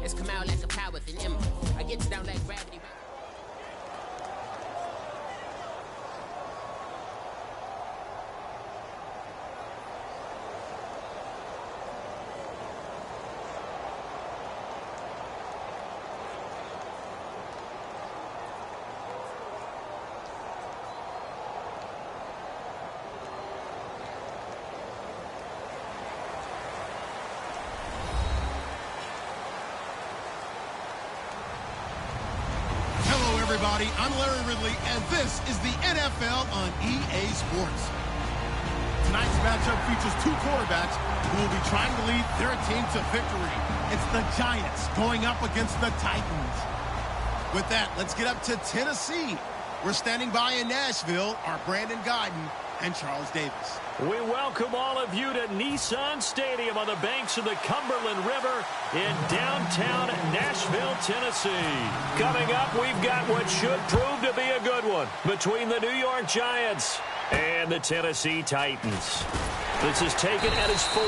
It's come out like a power within him. I get down like gravity. Everybody, I'm Larry Ridley, and this is the NFL on EA Sports. Tonight's matchup features two quarterbacks who will be trying to lead their team to victory. It's the Giants going up against the Titans. With that, let's get up to Tennessee. We're standing by in Nashville, our Brandon Guyton and Charles Davis. We welcome all of you to Nissan Stadium on the banks of the Cumberland River in downtown Nashville, Tennessee. Coming up, we've got what should prove to be a good one between the New York Giants and the Tennessee Titans. This is taken at his 4.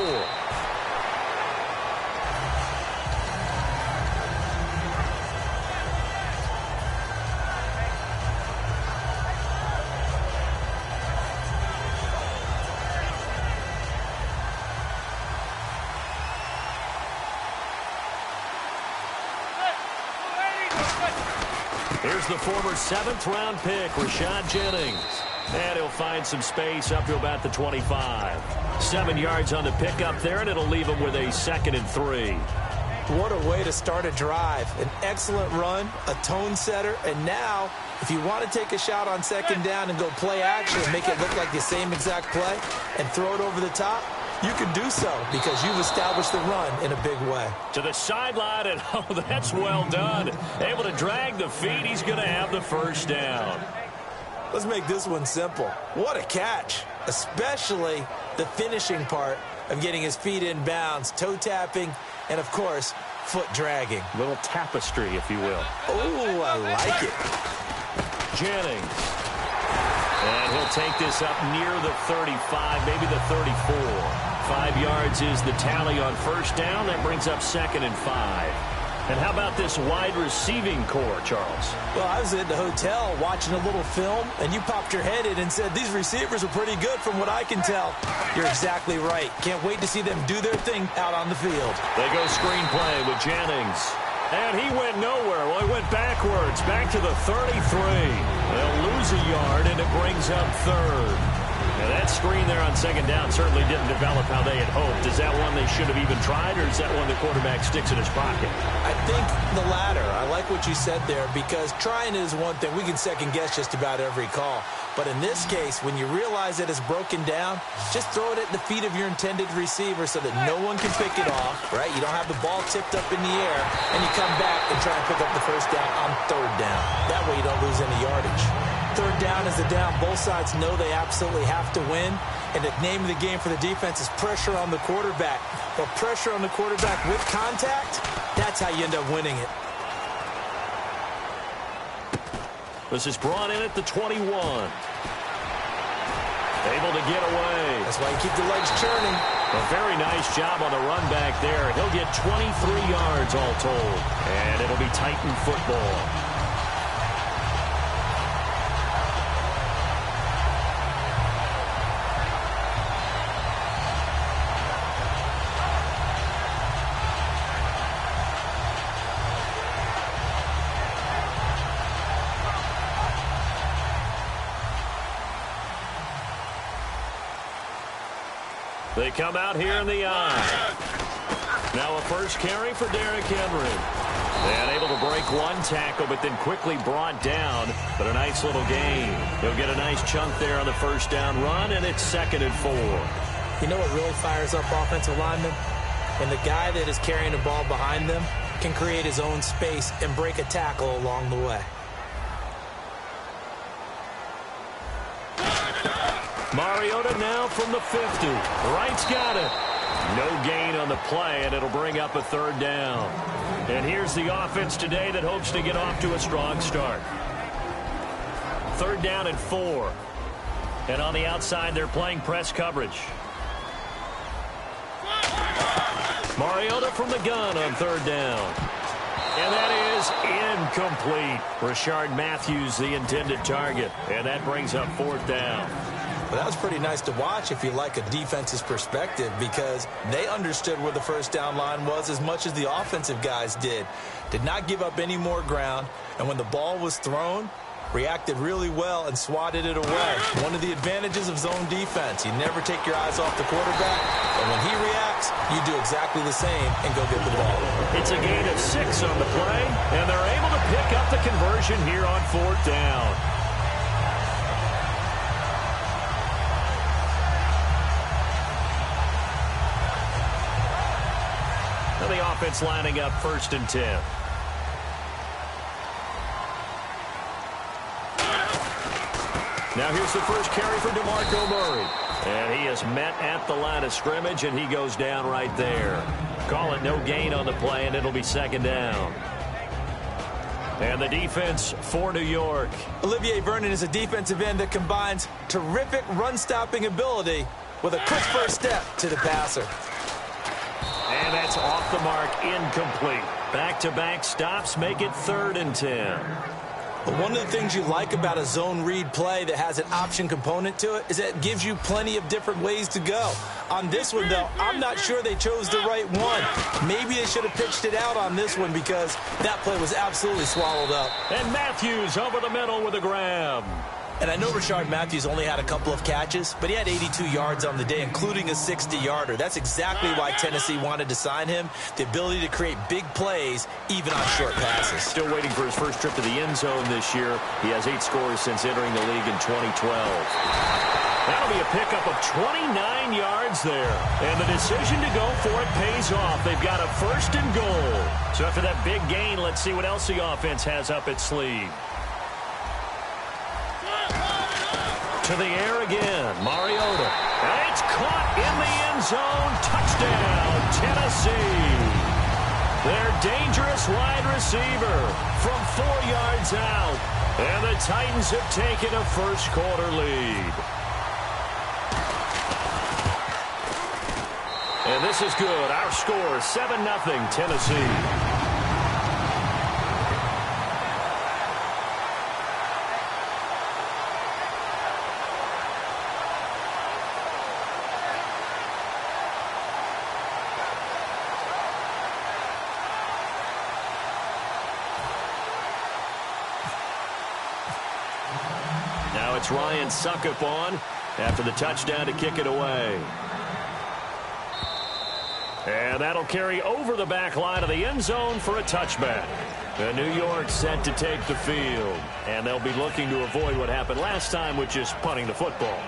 Here's the former 7th-round pick, Rashad Jennings. And he'll find some space up to about the 25. 7 yards on the pickup there, and it'll leave him with a 2nd and 3. What a way to start a drive. An excellent run, a tone setter, and now, if you want to take a shot on 2nd down and go play action and make it look like the same exact play and throw it over the top, you can do so because you've established the run in a big way. To the sideline, and oh, that's well done. Able to drag the feet. He's going to have the 1st down. Let's make this one simple. What a catch, especially the finishing part of getting his feet in bounds, toe tapping, and, of course, foot dragging. Little tapestry, if you will. Oh, I like it. Jennings. And he'll take this up near the 35, maybe the 34. 5 yards is the tally on 1st down. That brings up 2nd and 5. And how about this wide receiving core, Charles? Well, I was at the hotel watching a little film, and you popped your head in and said, these receivers are pretty good from what I can tell. You're exactly right. Can't wait to see them do their thing out on the field. They go screenplay with Jennings. And he went nowhere. Well, he went backwards, back to the 33. They'll lose a yard, and it brings up 3rd. Now, that screen there on 2nd down certainly didn't develop how they had hoped. Is that one they should have even tried, or is that one the quarterback sticks in his pocket? I think the latter. I like what you said there, because trying is one thing. We can second-guess just about every call. But in this case, when you realize that it's broken down, just throw it at the feet of your intended receiver so that no one can pick it off, right? You don't have the ball tipped up in the air, and you come back and try and pick up the 1st down on 3rd down. That way you don't lose any yardage. 3rd down is the down. Both sides know they absolutely have to win. And the name of the game for the defense is pressure on the quarterback. But pressure on the quarterback with contact, that's how you end up winning it. This is brought in at the 21. Able to get away. That's why you keep the legs churning. A very nice job on the run back there. He'll get 23 yards all told. And it'll be Titan football. They come out here in the eye. Now a 1st carry for Derrick Henry. And able to break one tackle, but then quickly brought down. But a nice little gain. He'll get a nice chunk there on the 1st down run, and it's 2nd and 4. You know what really fires up offensive linemen? When the guy that is carrying the ball behind them can create his own space and break a tackle along the way. Mariota now from the 50. Wright's got it. No gain on the play, and it'll bring up a 3rd down. And here's the offense today that hopes to get off to a strong start. 3rd down and 4. And on the outside, they're playing press coverage. Mariota from the gun on third down. And that is incomplete. Rashard Matthews, the intended target. And that brings up fourth down. Well, that was pretty nice to watch if you like a defense's perspective, because they understood where the first down line was as much as the offensive guys did. Did not give up any more ground. And when the ball was thrown, reacted really well and swatted it away. One of the advantages of zone defense, you never take your eyes off the quarterback, and when he reacts, you do exactly the same and go get the ball. It's a gain of 6 on the play, and they're able to pick up the conversion here on fourth down. Now the offense lining up 1st and 10. Now here's the first carry for DeMarco Murray. And he is met at the line of scrimmage, and he goes down right there. Call it no gain on the play, and it'll be 2nd down. And the defense for New York. Olivier Vernon is a defensive end that combines terrific run-stopping ability with a quick first step to the passer. And that's off the mark, incomplete. Back-to-back stops make it 3rd and 10. But one of the things you like about a zone read play that has an option component to it is that it gives you plenty of different ways to go. On this one, though, I'm not sure they chose the right one. Maybe they should have pitched it out on this one because that play was absolutely swallowed up. And Matthews over the middle with a grab. And I know Rashard Matthews only had a couple of catches, but he had 82 yards on the day, including a 60-yarder. That's exactly why Tennessee wanted to sign him, the ability to create big plays, even on short passes. Still waiting for his first trip to the end zone this year. He has 8 scores since entering the league in 2012. That'll be a pickup of 29 yards there. And the decision to go for it pays off. They've got a 1st and goal. So after that big gain, let's see what else the offense has up its sleeve. To the air again, Mariota. And it's caught in the end zone. Touchdown, Tennessee. Their dangerous wide receiver from 4 yards out. And the Titans have taken a first-quarter lead. And this is good. Our score, 7-0, Tennessee. Now it's Ryan Suckup on after the touchdown to kick it away. And that'll carry over the back line of the end zone for a touchback. And New York set to take the field. And they'll be looking to avoid what happened last time, which is punting the football.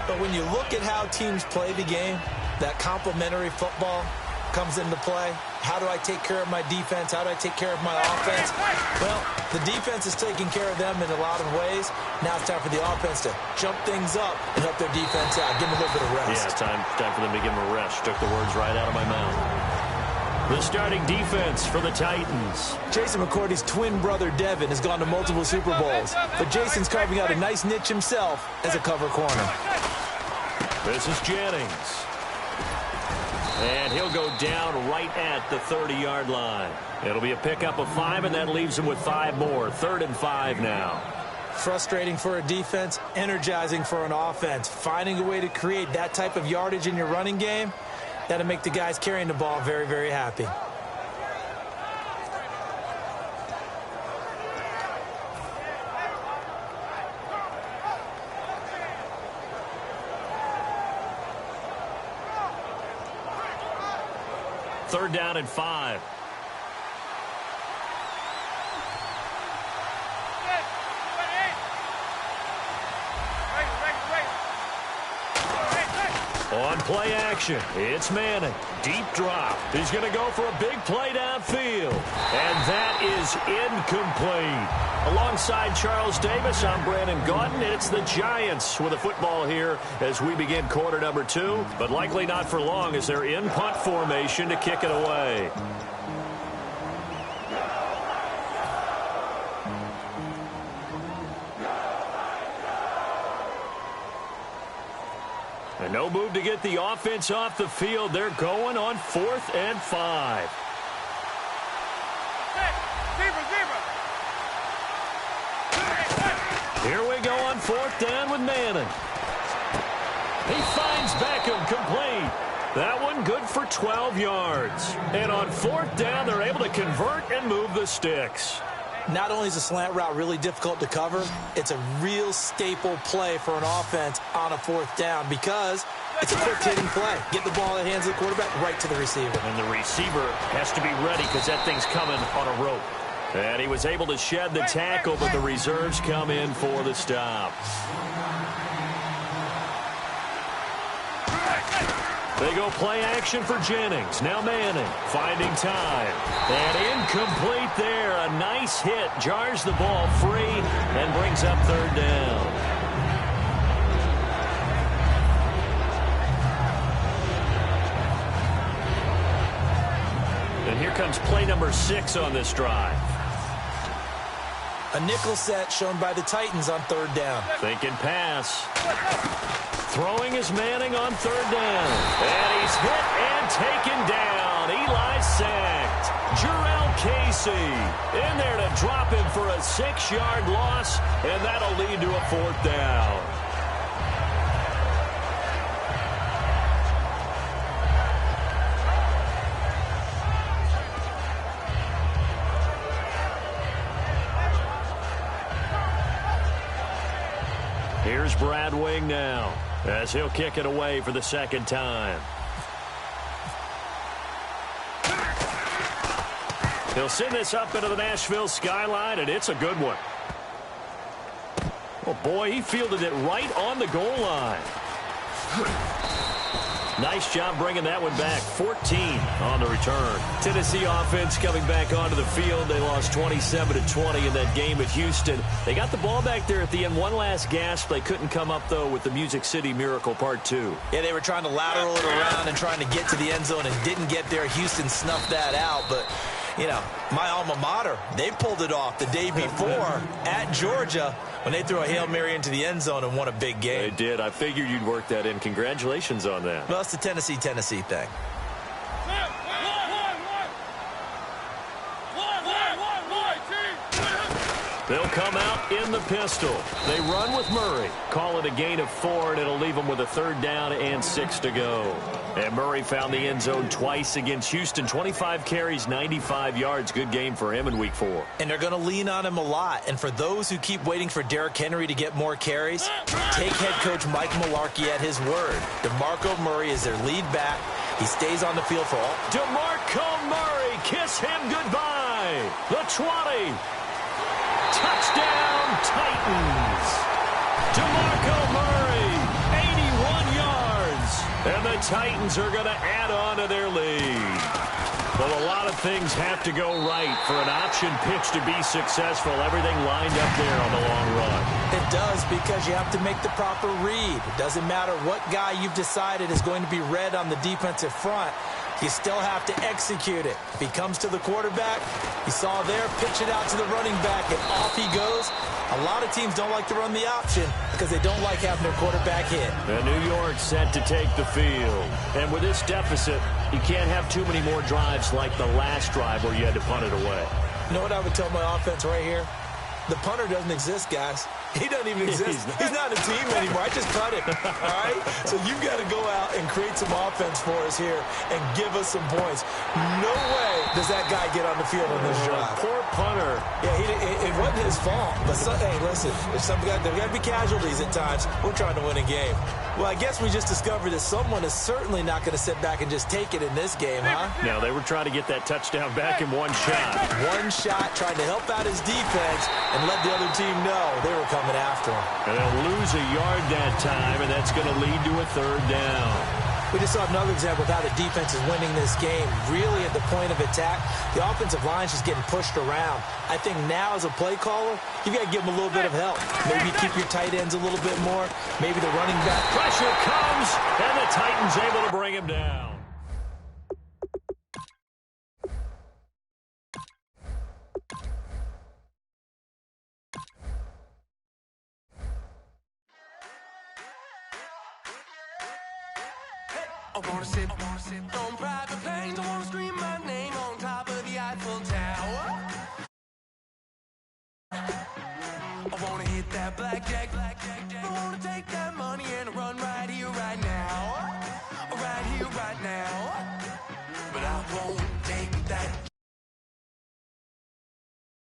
But when you look at how teams play the game, that complementary football comes into play. How do I take care of my defense? How do I take care of my offense? Well, the defense is taking care of them in a lot of ways. Now it's time for the offense to jump things up and help their defense out. Give them a little bit of rest. Yeah, time for them to give them a rest. Took the words right out of my mouth. The starting defense for the Titans. Jason McCourty's twin brother, Devin, has gone to multiple Super Bowls. But Jason's carving out a nice niche himself as a cover corner. This is Jennings. And he'll go down right at the 30-yard line. It'll be a pickup of 5, and that leaves him with 5 more. 3rd and 5 now. Frustrating for a defense, energizing for an offense. Finding a way to create that type of yardage in your running game, that'll make the guys carrying the ball very, very happy. Third down and 5. On play action, it's Manning. Deep drop. He's going to go for a big play downfield. And that is incomplete. Alongside Charles Davis, I'm Brandon Gaudin. It's the Giants with a football here as we begin quarter number 2. But likely not for long as they're in punt formation to kick it away. And no move to get the offense off the field. They're going on 4th and 5. Here we go on 4th down with Manning. He finds Beckham complete. That one good for 12 yards. And on 4th down, they're able to convert and move the sticks. Not only is a slant route really difficult to cover, it's a real staple play for an offense on a 4th down because it's a quick-hitting play. Get the ball in the hands of the quarterback right to the receiver. And the receiver has to be ready because that thing's coming on a rope. And he was able to shed the tackle, but the reserves come in for the stop. They go play action for Jennings. Now Manning finding time. And incomplete there. A nice hit. Jars the ball free and brings up 3rd down. And here comes play number 6 on this drive. A nickel set shown by the Titans on 3rd down. Thinking pass. Throwing is Manning on 3rd down. And he's hit and taken down. Eli sacked. Jurrell Casey in there to drop him for a 6-yard loss, and that'll lead to a 4th down. Here's Brad Wing now, as he'll kick it away for the 2nd time. He'll send this up into the Nashville skyline, and it's a good one. Oh, boy, he fielded it right on the goal line. Nice job bringing that one back. 14 on the return. Tennessee offense coming back onto the field. They lost 27-20 in that game at Houston. They got the ball back there at the end. One last gasp. They couldn't come up, though, with the Music City Miracle Part 2. Yeah, they were trying to lateral it around and trying to get to the end zone and didn't get there. Houston snuffed that out, but you know, my alma mater, they pulled it off the day before at Georgia when they threw a Hail Mary into the end zone and won a big game. They did. I figured you'd work that in. Congratulations on that. Well, it's the Tennessee thing. They'll come out in the pistol. They run with Murray. Call it a gain of 4, and it'll leave them with a 3rd down and 6 to go. And Murray found the end zone twice against Houston. 25 carries, 95 yards. Good game for him in Week 4. And they're going to lean on him a lot. And for those who keep waiting for Derrick Henry to get more carries, take head coach Mike Mularkey at his word. DeMarco Murray is their lead back. He stays on the field for all. DeMarco Murray, kiss him goodbye. The 20. Touchdown, Titans. DeMarco Murray, 81 yards. And the Titans are going to add on to their lead. Well, a lot of things have to go right for an option pitch to be successful. Everything lined up there on the long run. It does, because you have to make the proper read. It doesn't matter what guy you've decided is going to be read on the defensive front. You still have to execute it. If he comes to the quarterback, you saw there, pitch it out to the running back, and off he goes. A lot of teams don't like to run the option because they don't like having their quarterback hit. And New York set to take the field. And with this deficit, you can't have too many more drives like the last drive where you had to punt it away. You know what I would tell my offense right here? The punter doesn't exist, guys. He doesn't even exist. He's not a team anymore. I just cut it. All right? So you've got to go out and create some offense for us here and give us some points. No way does that guy get on the field on this drive. Poor punter. Yeah, it wasn't his fault. But, hey, listen, there's got to be casualties at times. We're trying to win a game. Well, I guess we just discovered that someone is certainly not going to sit back and just take it in this game, huh? No, they were trying to get that touchdown back in one shot. One shot, trying to help out his defense and let the other team know they were coming after him. And they'll lose a yard that time, and that's going to lead to a 3rd down. We just saw another example of how the defense is winning this game. Really at the point of attack, the offensive line is just getting pushed around. I think now as a play caller, you got to give them a little bit of help. Maybe keep your tight ends a little bit more. Maybe the running back. Pressure comes, and the Titans able to bring him down. wanna sit on private planes. I wanna scream my name on top of the Eiffel Tower. I wanna hit that blackjack. I wanna take that